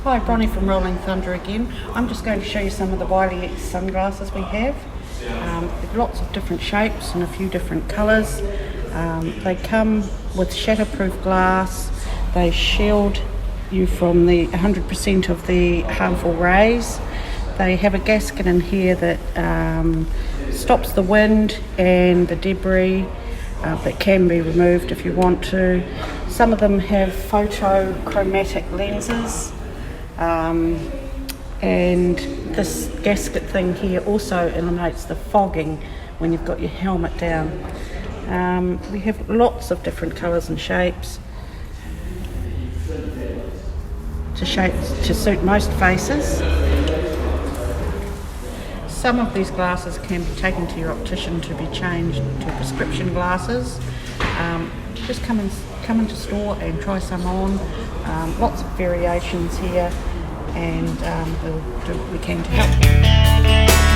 Hi, Bronnie from Rolling Thunder again. I'm just going to show you some of the Wiley sunglasses we have. Lots of different shapes and a few different colours. They come with shatterproof glass. They shield you from the 100% of the harmful rays. They have a gasket in here that stops the wind and the debris that can be removed if you want to. Some of them have photochromatic lenses, and this gasket thing here also eliminates the fogging when you've got your helmet down. We have lots of different colours and shapes to suit most faces. Some of these glasses can be taken to your optician to be changed to prescription glasses. Just come into store and try some on. Lots of variations here, and we'll do what we can to help.